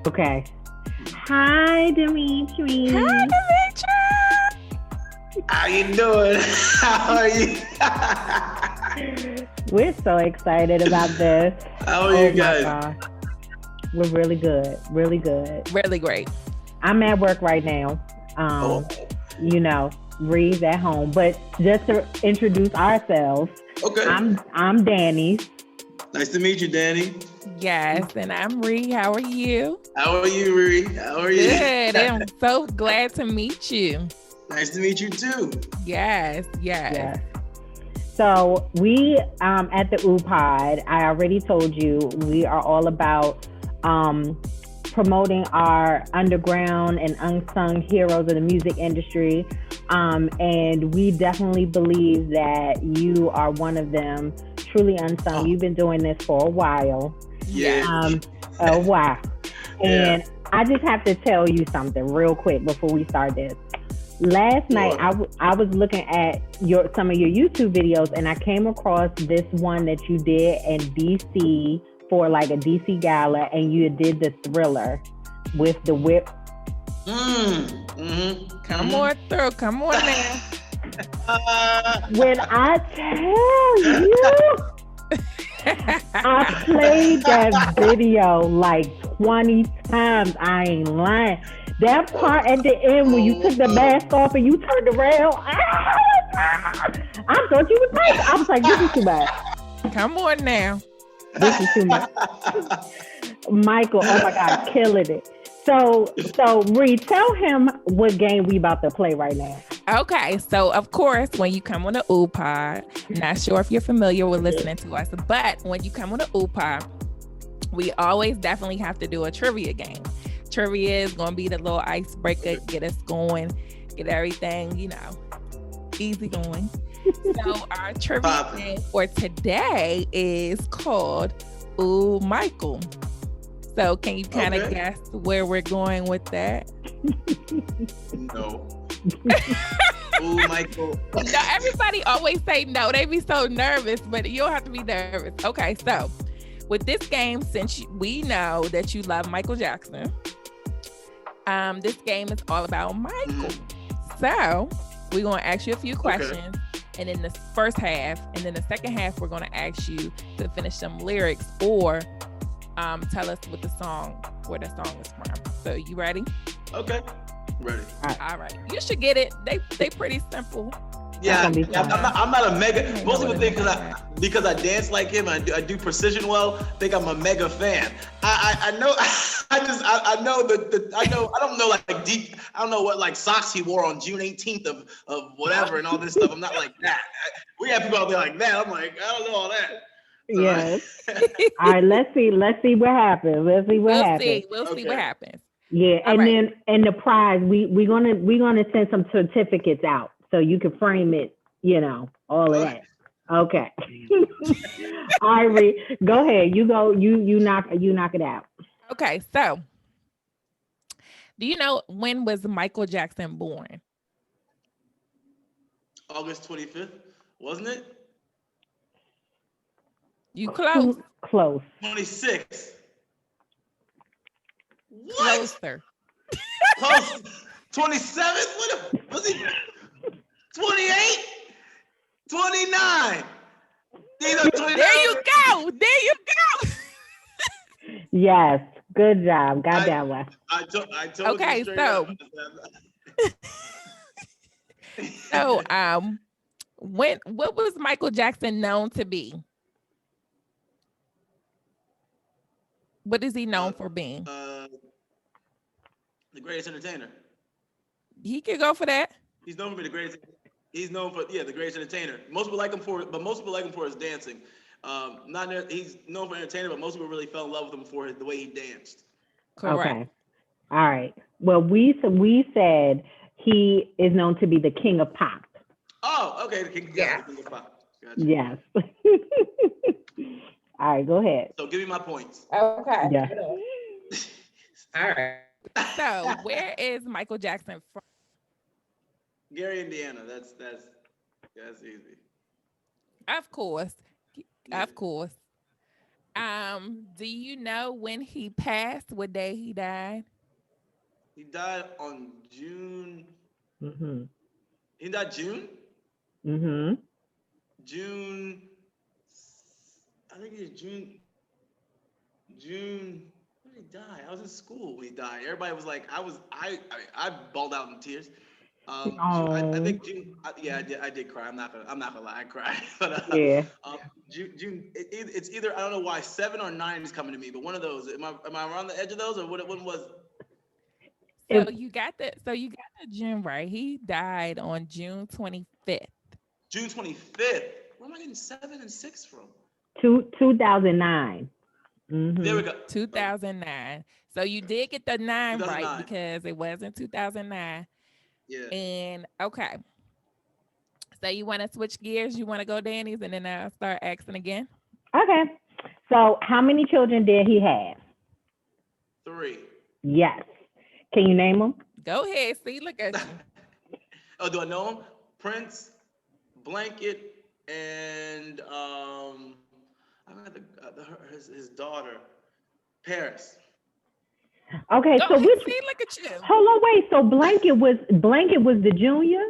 Okay. Hi, Hi, Dimitri. Dimitri. How you doing? How are you? We're so excited about this. How are Oh you my guys? God. We're really good. Really good. Really great. I'm at work right now. Oh, You know, Reeves at home. But just to introduce ourselves, okay. I'm Danny. Nice to meet you, Danny. Yes, and I'm Ree. How are you? How are you, Riri? How are you? Good. I'm so glad to meet you. Nice to meet you too. Yes. Yeah. So we at the OOUU Pod, I already told you we are all about promoting our underground and unsung heroes of the music industry. And we definitely believe that you are one of them, truly unsung. Oh, You've been doing this for a while. yeah. Yes. A while. Yeah. And I just have to tell you something real quick before we start this. Last night, Sure. I was looking at some of your YouTube videos, and I came across this one that you did in DC for like a DC gala, and you did the Thriller with the whip. Come on through. Come on now. When I tell you, I played that video like 20 times. I ain't lying. That part at the end when you took the mask off and you turned around, I thought you were crazy. I was like, this is too much. Come on now. This is too much. Michael, oh my God, killing it. So Reed, tell him what game we about to play right now. Okay, so of course, when you come on the OOUU Pod, not sure if you're familiar with listening to us, but when you come on the OOUU Pod, we always definitely have to do a trivia game. Trivia is going to be the little icebreaker, get us going, get everything, easy going. So our trivia game for today is called Ooh Michael. So can you kind of guess where we're going with that? No. Ooh, Michael. No, everybody always say no. They be so nervous, but you don't have to be nervous. Okay, so with this game, since we know that you love Michael Jackson, this game is all about Michael. So we're going to ask you a few questions, and in the first half, and then the second half, we're going to ask you to finish some lyrics or tell us where the song is from. So you ready? Okay. Ready. All right. You should get it. They pretty simple. Yeah, I'm not a mega. Most people think because I dance like him, I do precision well. Think I'm a mega fan. I know. I know I don't know like deep. I don't know what like socks he wore on June 18th of whatever and all this stuff. I'm not like that. We have people out there like that. I'm like I don't know all that. So, Yes. All right. Let's see what happens. Let's see what happens. We'll see what happens. Yeah, All and right. then the prize we're gonna send some certificates out so you can frame it, all of that. Okay. All right, go ahead. You go. You knock it out. Okay, so do you know when was Michael Jackson born? August 25th, wasn't it? You close. Close. 26. What? Closer. Close. 27th? What was he? 28? 29. There you go. Yes. Good job. Got that one. I told Okay, you straight so- up. So what was Michael Jackson known to be? What is he known for being? The greatest entertainer. He could go for that. He's known for the greatest. He's known for the greatest entertainer. Most people like him for his dancing. He's known for entertainer, but most people really fell in love with him for the way he danced. Correct. Okay. All right. Well, we said he is known to be the king of pop. Oh, okay. The king of pop. Gotcha. Yes. All right. Go ahead. So give me my points. Okay. Yeah. All right. So where is Michael Jackson from? Gary, Indiana. That's easy. Of course. Yeah. Of course. Do you know when he passed? What day he died? He died on June. Mm-hmm. He died June. Mm-hmm. June. I think it's June. When did he die? I was in school when he died. Everybody was like, I bawled out in tears. I Oh, think June. Yeah, I did cry. I'm not gonna lie, I cried. But yeah. June. It's either I don't know why 7 or 9 is coming to me, but one of those. Am I around the edge of those, or what? When was? So It, you got the June right. He died on June 25th. June 25th. Where am I getting 7 and 6 from? 2009. There Mm-hmm. we go. Oh, 2009. So you did get the 9 right 2009. because it was in 2009. Yeah. And okay. So you want to switch gears? You want to go Danny's and then I'll start asking again? Okay. So, how many children did he have? 3. Yes. Can you name them? Go ahead. See, look at you. Oh, do I know him? Prince, Blanket, and I got his daughter, Paris. Okay. Go So, ahead. which? See, look at you. Hold on. Wait. So, Blanket was the junior.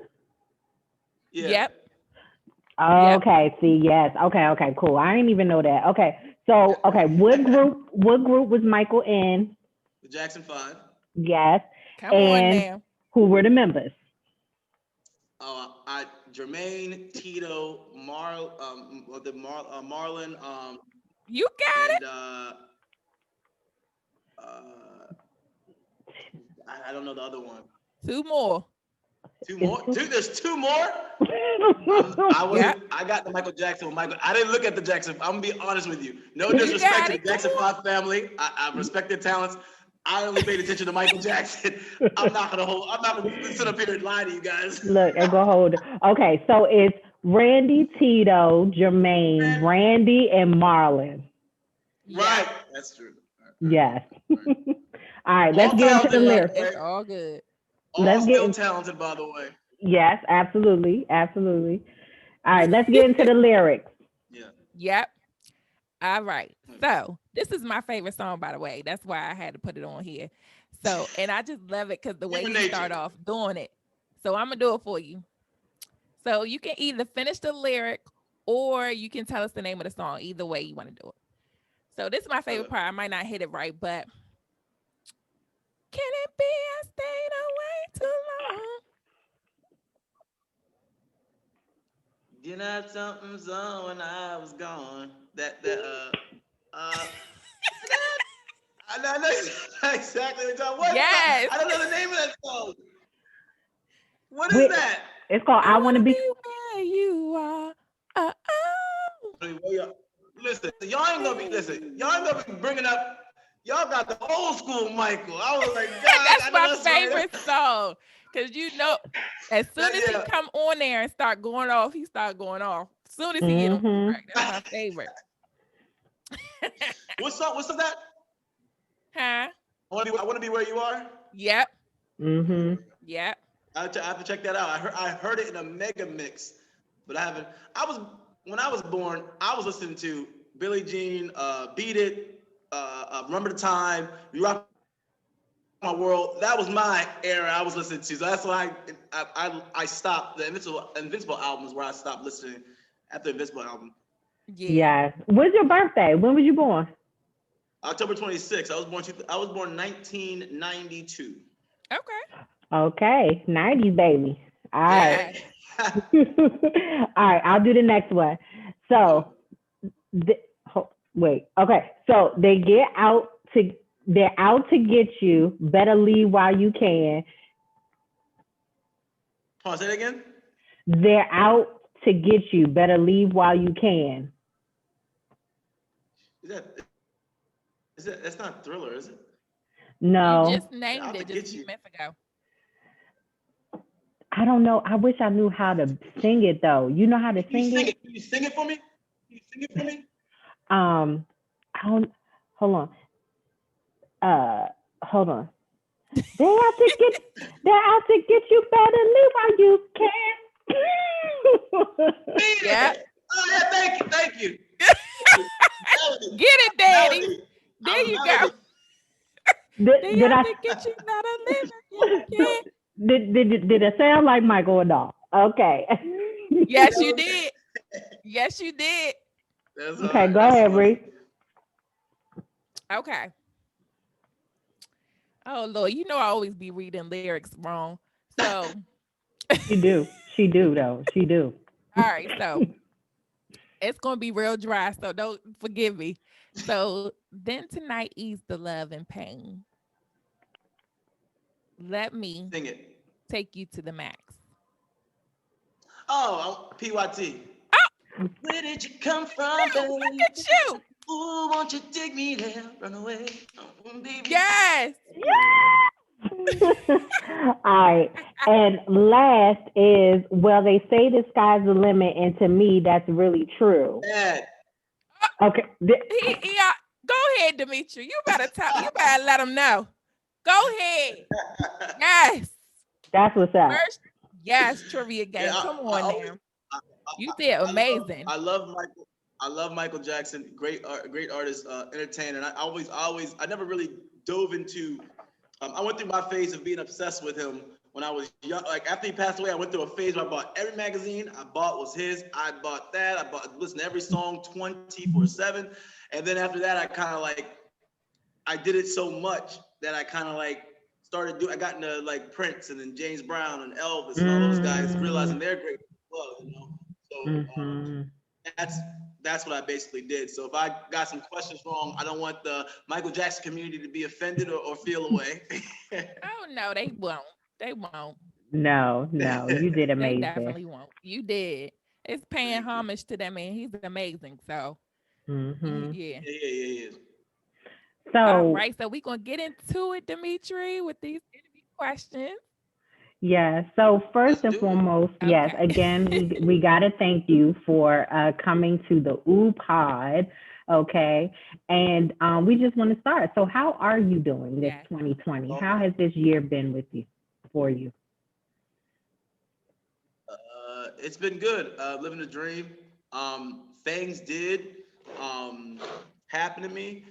Yeah. Yep. Yep. Okay. See. Yes. Okay. Okay. Cool. I didn't even know that. Okay. So, okay. What group? What group was Michael in? The Jackson 5. Yes. Come on And now. who were the members? Jermaine, Tito, Marlon, You got it. and I don't know the other one. 2 more. 2 more? Dude, there's 2 more? Yep. I got the Michael Jackson with Michael. I didn't look at the Jackson. I'm gonna be honest with you. No You disrespect got to the it. Jackson Come on. 5 family. I respect their talents. I only paid attention to Michael Jackson. I'm not gonna sit up here and lie to you guys. Look, and go hold. Okay, so it's Randy, Tito, Jermaine, Randy, and Marlon. Right. Yep. That's true. Yes. All right, let's All get into the talented, by lyrics. the way. It's all good. All Let's get still in, talented, by the way. yes, absolutely, absolutely. All right, let's get into the lyrics. Yeah. Yep. All right. So this is my favorite song, by the way. That's why I had to put it on here. So, and I just love it because the way Human you nature. start off doing it. So I'm gonna do it for you. So you can either finish the lyric or you can tell us the name of the song. Either way you want to do it. So this is my favorite part. I might not hit it right, but can it be I stayed away too long? You know something's on when I was gone. I know exactly what you're talking about. Yes. I don't know the name of that song. What is Wait, that? it's called I Want to Be. where you are. Oh. Listen, y'all ain't gonna be bringing up. Y'all got the old school Michael. I was like, God, That's my favorite song. Cause you know, as soon as he Yeah. come on there and start going off, he start going off. As soon as he get on the track, that's my favorite. What song? What's that? Huh? I want to be where you are. Yep. Mm-hmm. Yep. I have to check that out. I heard it in a mega mix, but I haven't. When I was born, I was listening to Billie Jean, Beat It, Remember the Time, You Rock My World. That was my era I was listening to. So that's why I stopped. The Invincible album is where I stopped listening after the Invincible album. Yeah. When's your birthday? When was you born? October 26th. I was born 1992. Okay. 90s baby. All right. All right, I'll do the next one. So, wait. Okay, so they're out to get you. Better leave while you can. Pause. Say that again. They're out to get you. Better leave while you can. That's not Thriller, is it? No. You just named it just a few minutes ago. I don't know. I wish I knew how to sing it though. You know how to sing it? Can you sing it for me? I don't. Hold on. Hold on. They're out to get you. Better leave while you can. Yeah. Oh yeah, thank you. Get it, Daddy. There you go. Did I get you not a living? Yeah. did it sound like Michael or not? Okay. Yes, you did. Yes, you did. Okay, go ahead, Bree. Okay. Oh Lord, you know I always be reading lyrics wrong. So She do though. She do. all right, so it's gonna be real dry, so don't forgive me. So then tonight ease the love and pain. Let me Sing it. take you to the max. Oh, PYT. Oh, Where did you come from, look baby? at you. Ooh, won't you take me there? Run away, baby. Yes. All right. And last is, well, they say the sky's the limit, and to me, that's really true. Bad. Okay. Go ahead, Dimitri. You better let them know. Go ahead. Yes. That's what's up. Yes, trivia game. Yeah, Come on now. You did amazing. I love Michael. I love Michael Jackson. Great artist, entertainer. And I never really dove into. I went through my phase of being obsessed with him when I was young. Like after he passed away, I went through a phase where I bought every magazine I bought was his. I bought that. Listened to every song 24/7. And then after that, I did it so much that I kind of like I got into like Prince and then James Brown and Elvis and all those guys, realizing they're great as well, you know. So that's what I basically did. So if I got some questions wrong, I don't want the Michael Jackson community to be offended or feel away. Oh no, they won't. They won't. No, you did amazing. They definitely won't. You did. It's paying homage to that man. He's amazing. So yeah. Yeah. So all right, so we're gonna get into it, Dimitri, with these interview questions. Yeah. So first and foremost, yes, again, we got to thank you for coming to the OOUU Pod. Okay. And we just want to start. So how are you doing this 2020? How has this year been for you? It's been good. Living the dream. Things did happen to me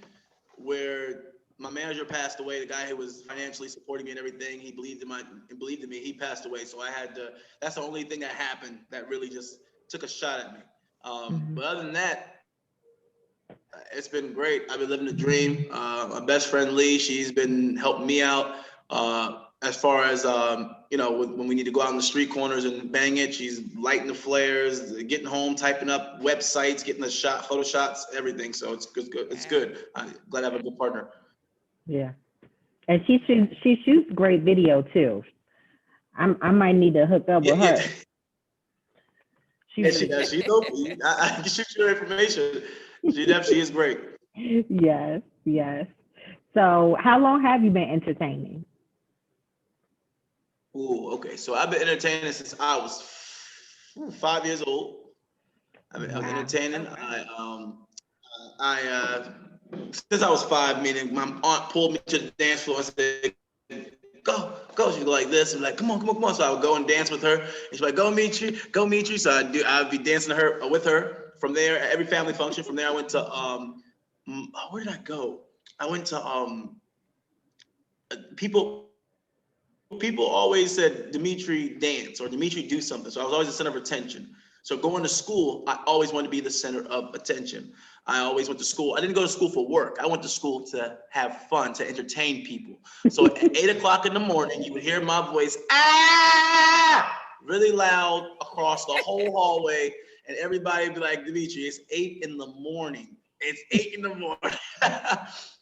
where my manager passed away. The guy who was financially supporting me and everything, he believed in me. He passed away. So that's the only thing that happened that really just took a shot at me. But other than that, it's been great. I've been living the dream. My best friend Lee, she's been helping me out as far as when we need to go out in the street corners and bang it. She's lighting the flares, getting home, typing up websites, getting the photo shots, everything. So it's good. It's good. I'm glad I have a good partner. Yeah, and she shoots great video too. I might need to hook up with her. She does. She dope. I can shoot your information. She is great. Yes. So, how long have you been entertaining? Okay. So I've been entertaining since I was 5 years old. I've been entertaining. Since I was 5, meaning my aunt pulled me to the dance floor and said, go. She'd go like this and like, come on. So I would go and dance with her. And she'd be like, go Mitri. So I'd be dancing with her from there at every family function. From there, I went to, where did I go? I went to, people always said, Dimitri dance or Dimitri do something. So I was always the center of attention. So going to school, I always wanted to be the center of attention. I always went to school. I didn't go to school for work. I went to school to have fun, to entertain people. So at 8 o'clock in the morning, you would hear my voice, really loud across the whole hallway. And everybody would be like, Dimitri, it's 8 in the morning. It's 8 in the morning.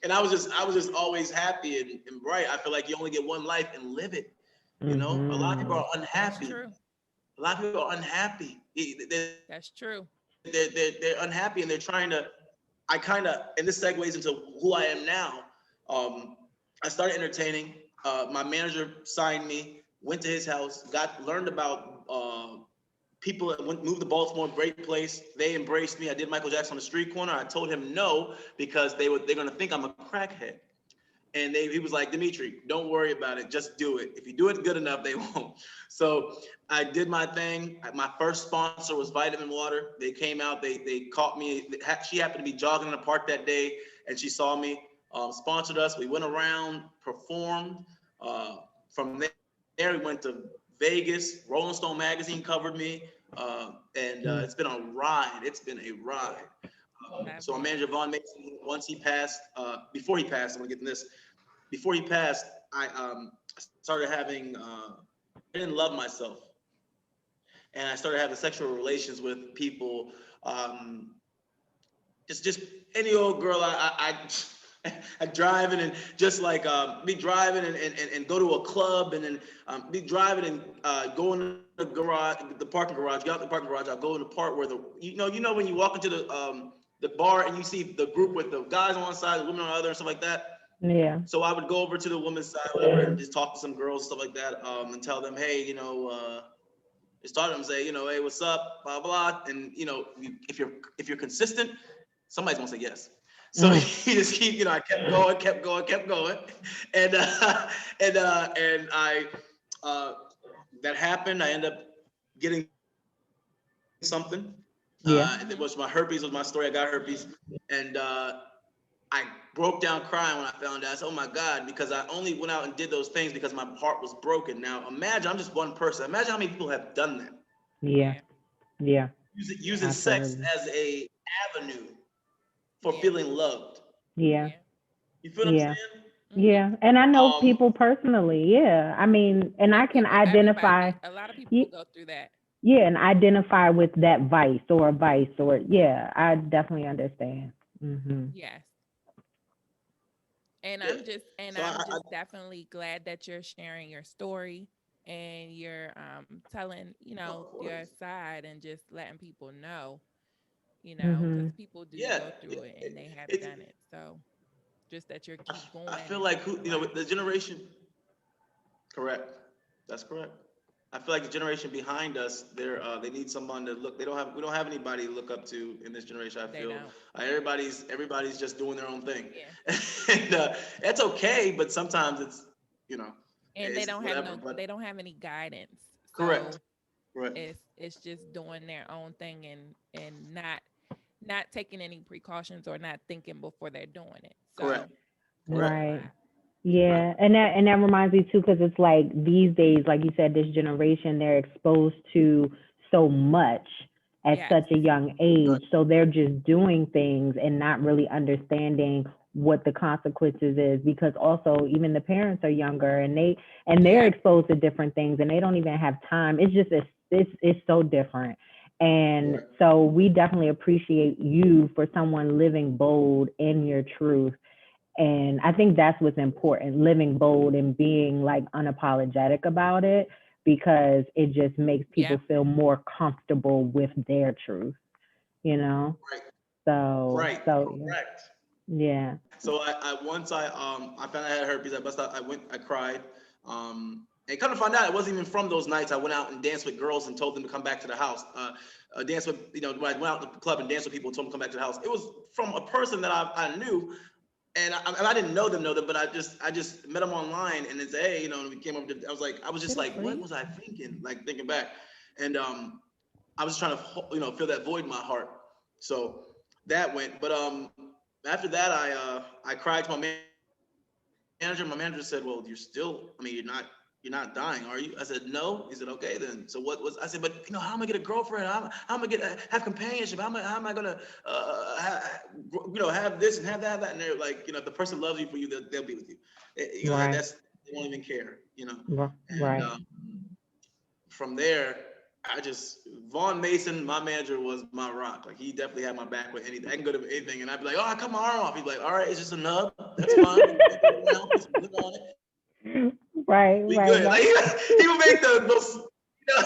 And I was just always happy and bright. I feel like you only get one life and live it. You know, a lot of people are unhappy. That's true. A lot of people are unhappy. That's true. They're unhappy and they're trying to, and this segues into who I am now. I started entertaining. My manager signed me, went to his house, learned about people that moved to Baltimore, great place. They embraced me. I did Michael Jackson on the street corner. I told him no, because they're gonna think I'm a crackhead. And he was like, Dimitri, don't worry about it. Just do it. If you do it good enough, they won't. So I did my thing. My first sponsor was Vitamin Water. They came out. They caught me. She happened to be jogging in the park that day, and she saw me. Sponsored us. We went around, performed. From there, we went to Vegas. Rolling Stone magazine covered me, and it's been a ride. It's been a ride. So our manager Vaughn Mason, once he passed, before he passed, I'm gonna get to this. Before he passed, I started having, I didn't love myself, and I started having sexual relations with people. Just any old girl I driving and just like be driving and go to a club and then be driving and go in the garage, the parking garage, get out the parking garage. I'll go in the part where you know when you walk into the bar and you see the group with the guys on one side, the women on the other, and stuff like that. Yeah. So I would go over to the women's side, whatever, and just talk to some girls, stuff like that, and tell them, hey, just talk to them, say, hey, what's up, blah blah, and if you're consistent, somebody's gonna say yes. So you just keep, I kept going, and I that happened. I ended up getting something. It was my herpes. Was my story. I got herpes, and I broke down crying when I found out. I said, "Oh my God!" Because I only went out and did those things because my heart was broken. Now imagine I'm just one person. Imagine how many people have done that. Yeah. Using sex as a avenue for feeling loved. Yeah. You feel what I'm saying? Yeah, and I know people personally. Yeah, I mean, and I can identify. A lot of people go through that. Yeah, and identify with that vice or I definitely understand. Yes. And I'm just definitely glad that you're sharing your story and you're telling, your side and just letting people know, because people do go through it and they have done it. So just that you're keep going. I feel like the generation. Correct. That's correct. I feel like the generation behind us, they need someone to look. We don't have anybody to look up to in this generation. I feel everybody's just doing their own thing, and that's okay. But sometimes it's and they don't they don't have any guidance. Correct. So right. It's just doing their own thing and not taking any precautions or not thinking before they're doing it. So, correct. Right. Yeah, and that reminds me too, because it's like these days, like you said, this generation, they're exposed to so much at such a young age, so they're just doing things and not really understanding what the consequences is, because also even the parents are younger and they're exposed to different things and they don't even have time. It's just it's so different. And so we definitely appreciate you for someone living bold in your truth. And I think that's what's important, living bold and being like unapologetic about it, because it just makes people feel more comfortable with their truth, Right. So, right. So, correct. Yeah. So I once I found I had herpes. I cried. And come to find out, it wasn't even from those nights. I went out and danced with girls and told them to come back to the house. Dance with, when I went out to the club and danced with people and told them to come back to the house. It was from a person that I knew. And I didn't know them, but I just met them online and then said, hey, and we came up. I was just like, what was I thinking? Like thinking back, and I was trying to, fill that void in my heart. So that went. But after that, I cried to my manager. My manager said, well, you're not dying, are you? I said, no. He said, okay, then. So what was, I said, but how am I get a girlfriend? How am I have companionship? How am I gonna, have this and have that? And they're like, if the person loves you for you, they'll be with you. They won't even care, Right. And, from there, Vaughn Mason, my manager, was my rock. Like he definitely had my back with anything. I can go to anything, and I'd be like, oh, I cut my arm off. He'd be like, all right, it's just a nub. That's fine. Live on it. Right. We good. Like, he would make those. It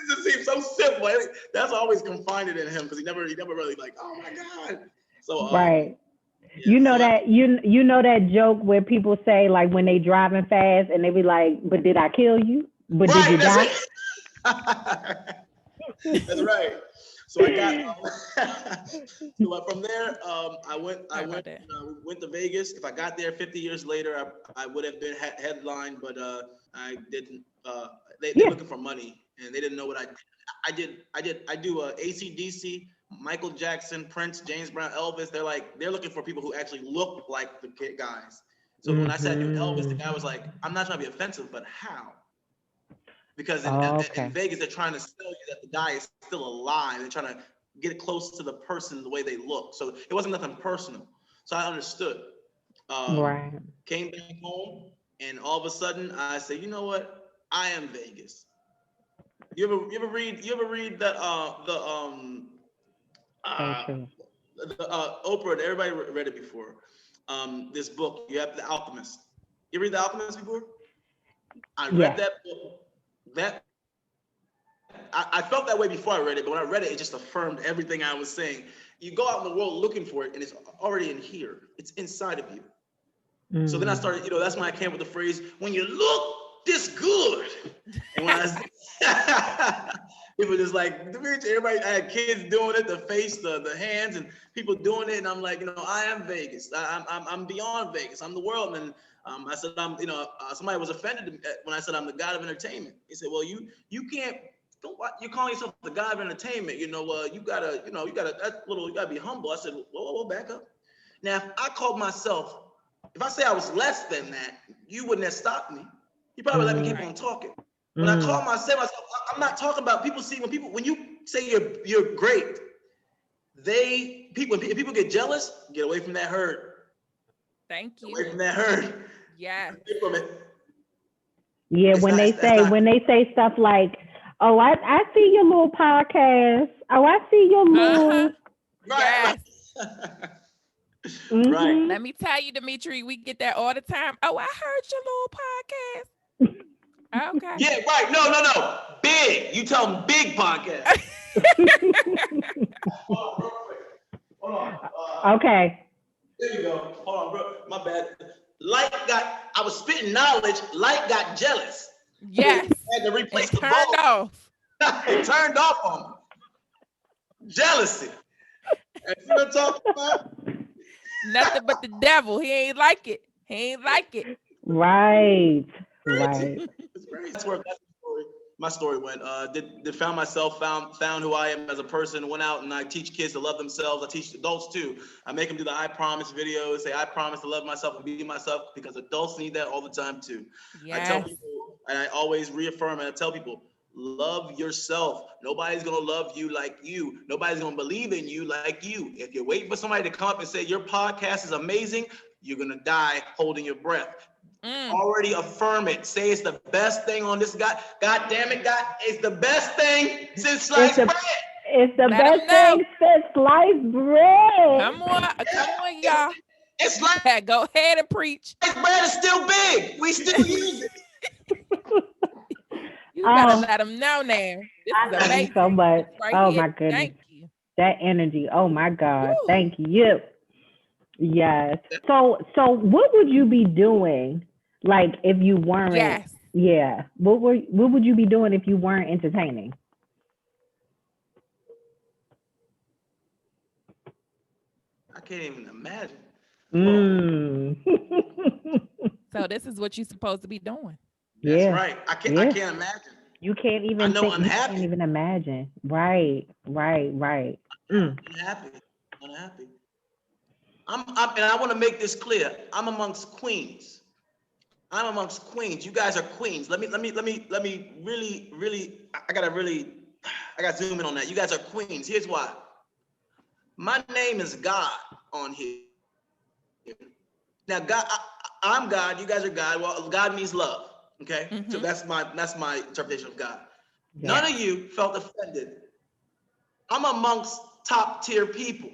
just seems so simple. That's always confined in him because he never really like, oh my God. So right. That that joke where people say like when they driving fast and they be like, but did I kill you? But did you die? That's right. So I got from there. I went to Vegas. If I got there 50 years later, I would have been headlined, but I didn't. They're looking for money, and they didn't know what I did. I do AC/DC, Michael Jackson, Prince, James Brown, Elvis. They're looking for people who actually look like the guys. So when I said Elvis, the guy was like, I'm not trying to be offensive, but how? Because in Vegas, they're trying to sell you that the guy is still alive. They're trying to get it close to the person the way they look. So it wasn't nothing personal. So I understood. Right. Came back home, and all of a sudden I said, you know what? I am Vegas. You ever read that Oprah? Everybody read it before. This book, you have The Alchemist. You read The Alchemist before? I read that book. I felt that way before I read it, but when I read it, it just affirmed everything I was saying. You go out in the world looking for it, and it's already in here. It's inside of you. So then I started, that's when I came up with the phrase, when you look this good. And when people just like, Dimitri, everybody, I had kids doing it, the face, the hands, and people doing it. And I'm like, I am Vegas. I'm beyond Vegas. I'm the world. And I said, somebody was offended when I said I'm the god of entertainment. He said, well, you can't, you're calling yourself the god of entertainment. You gotta be humble. I said, whoa, back up. Now, if I called myself, if I say I was less than that, you wouldn't have stopped me. You probably let me keep on talking. When I call myself, I'm not talking about people. See, when you say you're great, if people get jealous, get away from that herd. Thank you. Away from that herd. Yeah. From it. Yeah, when they say stuff like, "Oh, I see your little podcast. Oh, I see your little." Right. Mm-hmm. Right. Let me tell you, Dimitri, we get that all the time. Oh, I heard your little podcast. Okay. Yeah, right. No. Big. You tell them big podcast. Hold on, real quick. Hold on. Okay. There you go. Hold on, bro. My bad. I was spitting knowledge. Light got jealous. Yes. Had to replace the turned bulb. off. It turned off on me. Jealousy. And you know what I'm talking about? Nothing but the devil. He ain't like it. Right. It's crazy. That's where my story went. Did found myself, found who I am as a person, went out and I teach kids to love themselves. I teach adults too. I make them do the I promise videos, say I promise to love myself and be myself, because adults need that all the time too. Yes. I tell people, and I always reaffirm, and I tell people, love yourself. Nobody's gonna love you like you. Nobody's gonna believe in you like you. If you're waiting for somebody to come up and say your podcast is amazing, you're gonna die holding your breath. Already affirm it. Say it's the best thing on this God damn it, God, it's the best thing since sliced bread. It's the best thing since sliced bread. Come on, y'all. It's like, go ahead and preach. Sliced bread is still big. We still use it. You gotta let them know now. This is amazing. So much. Right here. My goodness. Thank you. That energy. Oh my God. Woo. Thank you. Yes. So what would you be doing, like, if you weren't? Yes. Yeah. What would you be doing if you weren't entertaining? I can't even imagine. So this is what you're supposed to be doing. That's right. I can't imagine. You can't even unhappy. You can't even imagine. Right. Unhappy. And I want to make this clear. I'm amongst queens. You guys are queens. Let me really I gotta zoom in on that. You guys are queens. Here's why. My name is God on here. Now, God, I'm God. You guys are God. Well, God means love. Okay, so that's my interpretation of God. Yeah. None of you felt offended. I'm amongst top tier people.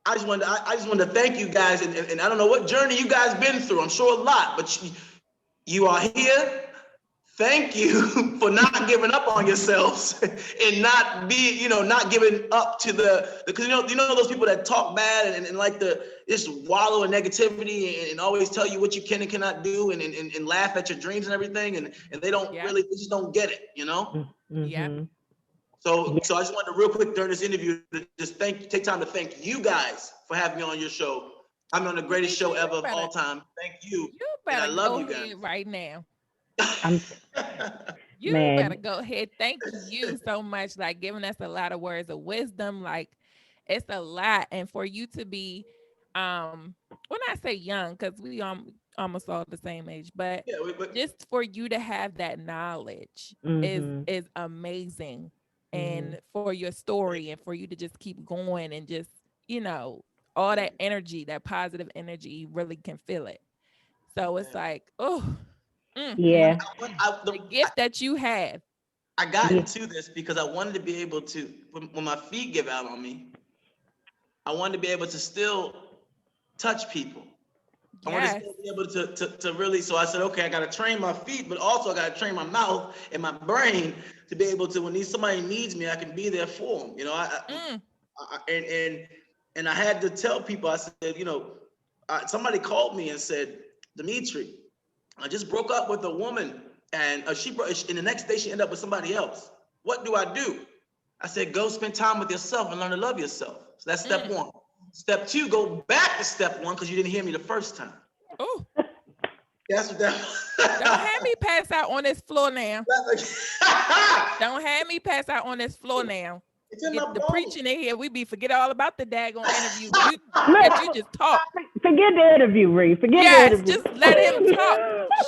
I just wanted to thank you guys, and I don't know what journey you guys been through. I'm sure a lot, but you are here. Thank you for not giving up on yourselves and not giving up to because you know those people that talk bad and like just wallow in negativity and always tell you what you can and cannot do and laugh at your dreams and everything and they don't really, they just don't get it, you know? Yeah. So I just wanted to real quick during this interview to just take time to thank you guys for having me on your show. I'm on the greatest show ever of all time. Thank you. You and I better love go you guys. ahead right now. I'm, You Man. better go ahead. Thank you so much, like giving us a lot of words of wisdom. Like it's a lot, and for you to be, when I say young, because we almost all the same age, but just for you to have that knowledge is amazing, and for your story, and for you to just keep going, and just all that energy, that positive energy, you really can feel it. So it's like, yeah. The gift that you have. I got into this because I wanted to be able to, when my feet give out on me, I wanted to be able to still touch people. I want to still be able to really, so I said, okay, I got to train my feet, but also I got to train my mouth and my brain to be able to, when somebody needs me, I can be there for them. And I had to tell people, I said, somebody called me and said, Dimitri, I just broke up with a woman, and and the next day she ended up with somebody else. What do I do? I said, go spend time with yourself and learn to love yourself. So that's step one. Step two, go back to step one because you didn't hear me the first time. Oh, that's what that. Don't have me pass out on this floor now. Don't have me pass out on this floor now. Get the preaching in here. We forget all about the daggone interview. You just talk. Forget the interview, Ree. Forget the interview. Just let him talk.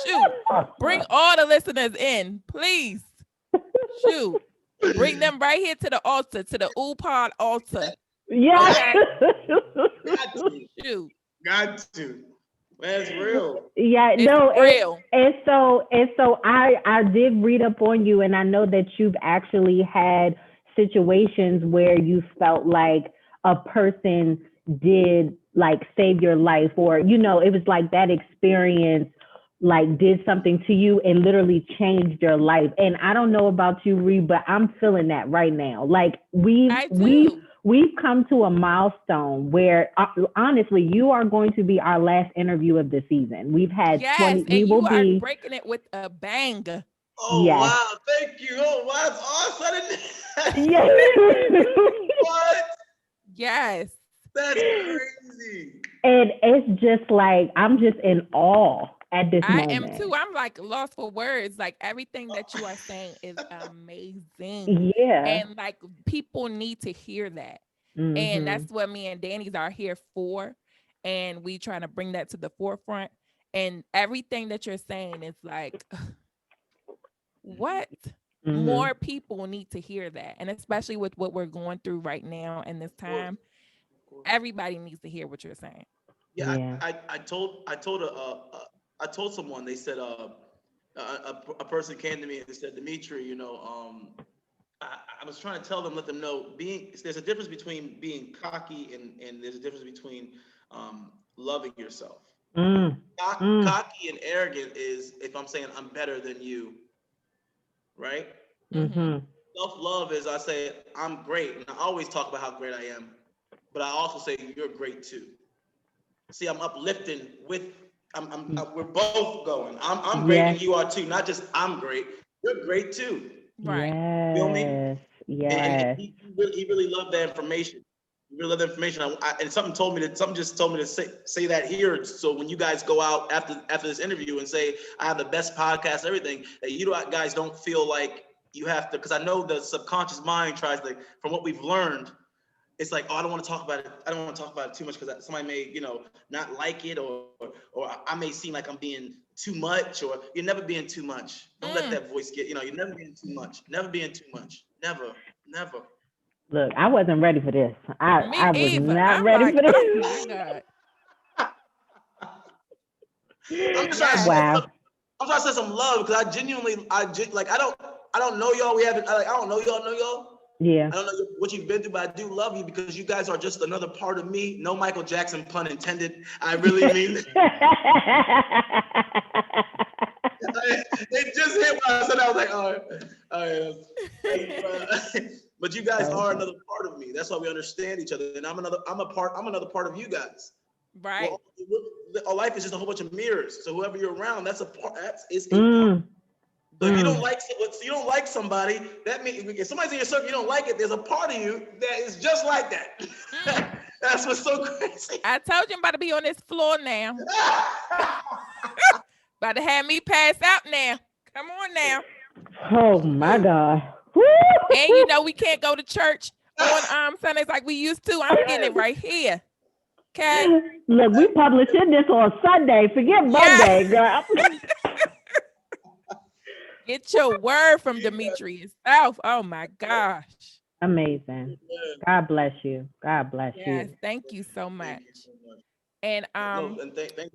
Shoot. Bring all the listeners in, please. Shoot. Bring them right here to the altar, to the OOUU Pod altar. Yeah. Shoot. Got to. That's real. Yeah, it's real. And so I did read up on you, and I know that you've actually had situations where you felt like a person did like save your life, or it was like that experience like did something to you and literally changed your life. And I don't know about you, Reed, but I'm feeling that right now. Like we've come to a milestone where honestly, you are going to be our last interview of the season. We've had 20. And you are breaking it with a bang. Oh, wow. Thank you. Oh, wow. That's awesome. What? Yes. That's crazy. And it's just like, I'm just in awe at this moment. I am too. I'm like lost for words. Like everything that you are saying is amazing. Yeah. And like people need to hear that. And that's what me and Danny's are here for. And we trying to bring that to the forefront. And everything that you're saying is like, what? More people need to hear that. And especially with what we're going through right now in this time, everybody needs to hear what you're saying. Yeah. I told someone, they said, a person came to me and said, Dimitri, I was trying to let them know, there's a difference between being cocky and there's a difference between loving yourself. Cocky and arrogant is if I'm saying I'm better than you, right? Self-love is I say I'm great, and I always talk about how great I am, but I also say you're great too. See, I'm uplifting we're both going. I'm great and you are too. Not just I'm great. You're great too. Right. Yes. Feel me? Yes. And he really loved that information. He really loved that information. And something just told me to say that here. So when you guys go out after this interview and say I have the best podcast, everything, that you guys don't feel like you have to, because I know the subconscious mind tries to, from what we've learned, it's like, oh, I don't want to talk about it. I don't want to talk about it too much because somebody may, not like it, or I may seem like I'm being too much, or you're never being too much. Don't let that voice get, you're never being too much. Never being too much. Never. Look, I wasn't ready for this. I was not ready for this. Oh my God. I'm trying to say some love because I don't know y'all. I don't know y'all. Yeah. I don't know what you've been through, but I do love you because you guys are just another part of me. No Michael Jackson, pun intended. I really mean it. It just hit when I said I was like, all right. But you guys are another part of me. That's why we understand each other. And I'm another part of you guys. Right. Well, our life is just a whole bunch of mirrors. So whoever you're around, that's a part. It's a part. So if you don't like somebody, that means if somebody's in your circle, you don't like it. There's a part of you that is just like that. That's what's so crazy. I told you I'm about to be on this floor now. About to have me pass out now. Come on now. Oh my God. And you know we can't go to church on Sundays like we used to. I'm getting it right here. Okay. Look, we publishing this on Sunday. Forget Monday, girl. Get your word from Dimitri himself. Oh my gosh. Amazing. God bless you. God bless you. Yes, thank you so much. And thank you.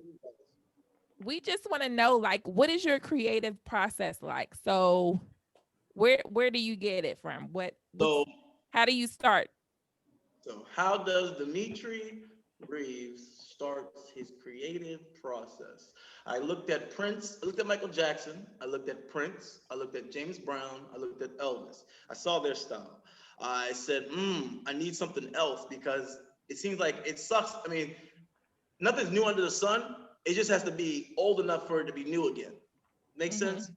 We just want to know, like, what is your creative process like? So where do you get it from? How do you start? So how does Dimitri Reeves start his creative process? I looked at Prince, I looked at Michael Jackson, I looked at Prince, I looked at James Brown, I looked at Elvis. I saw their style. I said, I need something else because it seems like it sucks. I mean, nothing's new under the sun. It just has to be old enough for it to be new again. Make sense?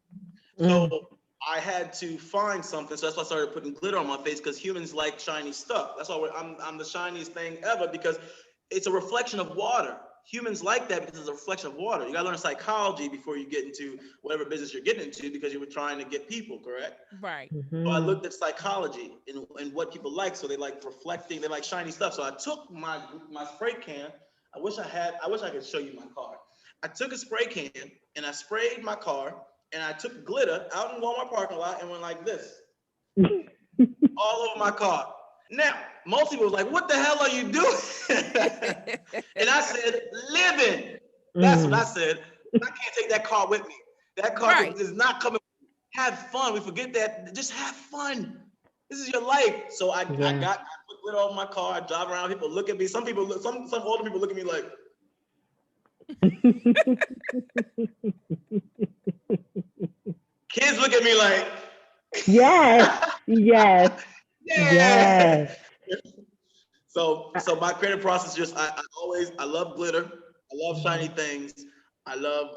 So I had to find something. So that's why I started putting glitter on my face because humans like shiny stuff. That's why I'm the shiniest thing ever because it's a reflection of water. Humans like that because it's a reflection of water. You gotta learn psychology before you get into whatever business you're getting into because you were trying to get people, correct? Right. So I looked at psychology and what people like. So they like reflecting, they like shiny stuff. So I took my spray can. I wish I could show you my car. I took a spray can and I sprayed my car and I took glitter out in Walmart parking lot and went like this. All over my car. Now, most people was like, what the hell are you doing? And I said, living. That's what I said. I can't take that car with me. That car is not coming. Have fun. We forget that. Just have fun. This is your life. So I put glitter on my car. I drive around. People look at me. Some older people look at me like. Kids look at me like. Yes. So my creative process just I love glitter. I love shiny things. I love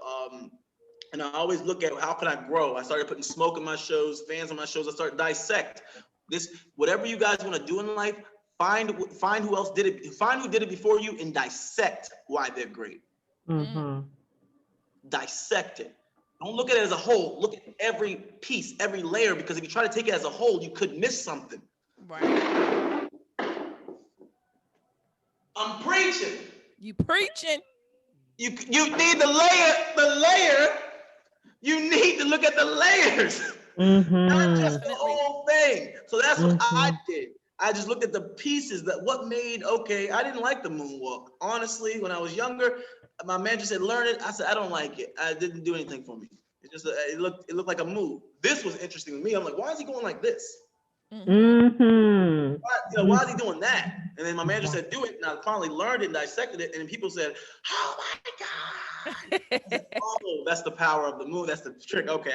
and I always look at how can I grow. I started putting smoke in my shows, fans on my shows. I started dissect this. Whatever you guys want to do in life, find who else did it. Find who did it before you and dissect why they're great. Dissect it. Don't look at it as a whole. Look at every piece, every layer, because if you try to take it as a whole, you could miss something. Right. I'm preaching. You preaching. You need the layer. You need to look at the layers. Not just the whole thing. So that's what I did. I just looked at the pieces that what made, okay, I didn't like the moonwalk. Honestly, when I was younger, my manager said, learn it. I said, I don't like it. It didn't do anything for me. It just, it looked like a move. This was interesting to me. I'm like, why is he going like this? Why is he doing that? And then my manager said, do it. And I finally learned it and dissected it. And then people said, oh my God. I said, oh, that's the power of the move. That's the trick. Okay,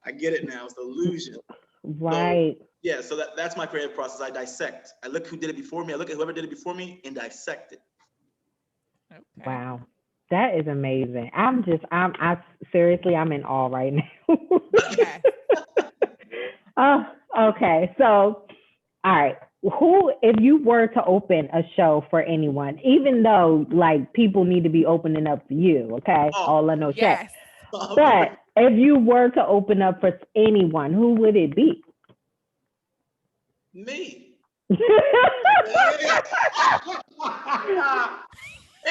I get it now. It's the illusion. Right. So, so that's my creative process. I dissect. I look who did it before me. I look at whoever did it before me and dissect it. Okay. Wow. That is amazing. I'm seriously, I'm in awe right now. Okay. Okay. So, all right. If you were to open a show for anyone, even though like people need to be opening up for you, okay? All I know, yes. But if you were to open up for anyone, who would it be? Me. And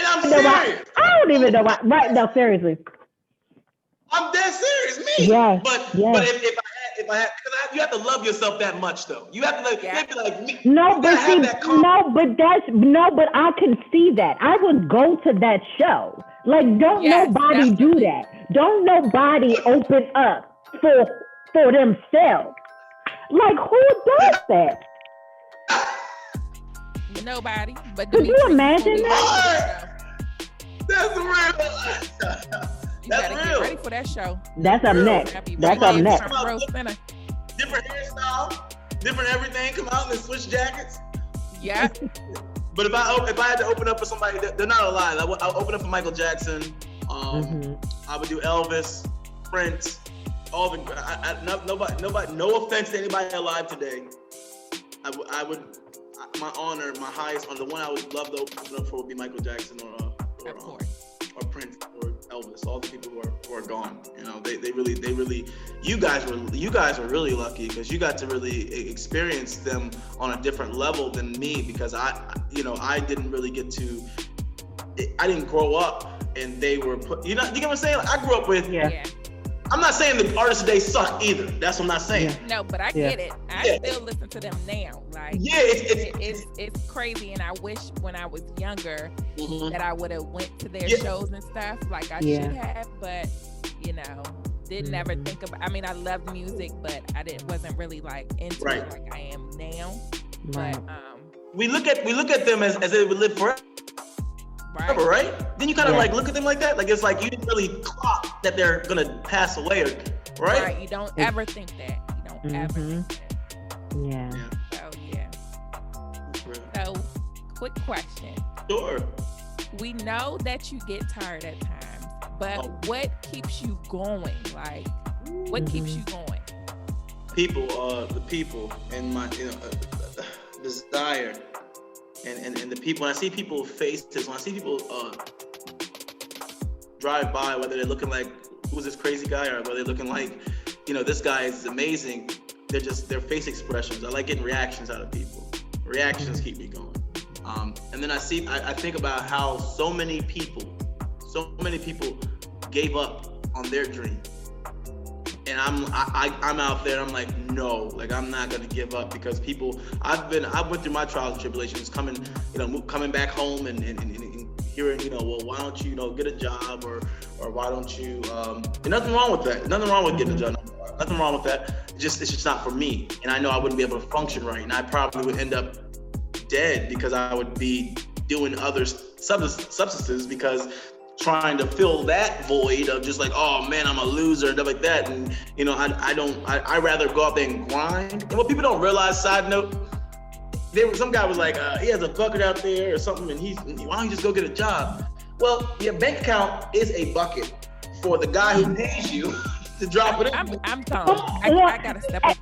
I'm serious. I don't even know why. Right? No, seriously. I'm dead serious. Me. Yes. But if I had, because you have to love yourself that much, though. You have to like, me. No, but but I can see that. I would go to that show. Like, don't nobody do that. Don't nobody open up for themselves. Like, who does that? Nobody. But could you imagine that? That's real. You gotta get ready for that show. That's up next. That's up next. Different hairstyle, different everything. Come out in the switch jackets. Yeah. But if I had to open up for somebody, they're not alive. I'll open up for Michael Jackson. I would do Elvis, Prince, nobody, no offense to anybody alive today. My honor, my highest honor, the one I would love to open up for would be Michael Jackson or Prince or Elvis. All the people who are gone. You know, they really. You guys were really lucky because you got to really experience them on a different level than me because I didn't really get to. I didn't grow up and they were put. You know what I'm saying? Like, I grew up with. Yeah. I'm not saying the artists today suck either. That's what I'm not saying. No, but I get it. I still listen to them now. Like, it's crazy, and I wish when I was younger that I would have went to their shows and stuff like I should have. But didn't ever think about. I mean, I loved music, but wasn't really like into it like I am now. Right. But we look at them as they would live forever. Right? Then you kind of like look at them like that. Like it's like you didn't really clock that they're gonna pass away, right? Right. You don't ever think that. You don't ever think that. Yeah. So, quick question. Sure. We know that you get tired at times, but what keeps you going? Like, what keeps you going? The people, and my desire. And the people, when I see people faces, when I see people drive by, whether they're looking like, who's this crazy guy, or whether they're looking like, this guy is amazing, their face expressions. I like getting reactions out of people. Reactions keep me going. And then I think about how so many people gave up on their dream. And I'm out there. I'm like, no, like I'm not gonna give up because people. I went through my trials and tribulations, coming back home and hearing, well, why don't you, get a job or why don't you? And nothing wrong with that. Nothing wrong with getting a job. Nothing wrong with that. It's just not for me. And I know I wouldn't be able to function right, and I probably would end up dead because I would be doing other substances because. Trying to fill that void of just like, oh man, I'm a loser and stuff like that. And I rather go out there and grind. And what people don't realize, side note, some guy was like, he has a bucket out there or something, and why don't you just go get a job? Well, your bank account is a bucket for the guy who pays you to drop it in. I'm done. I gotta step up.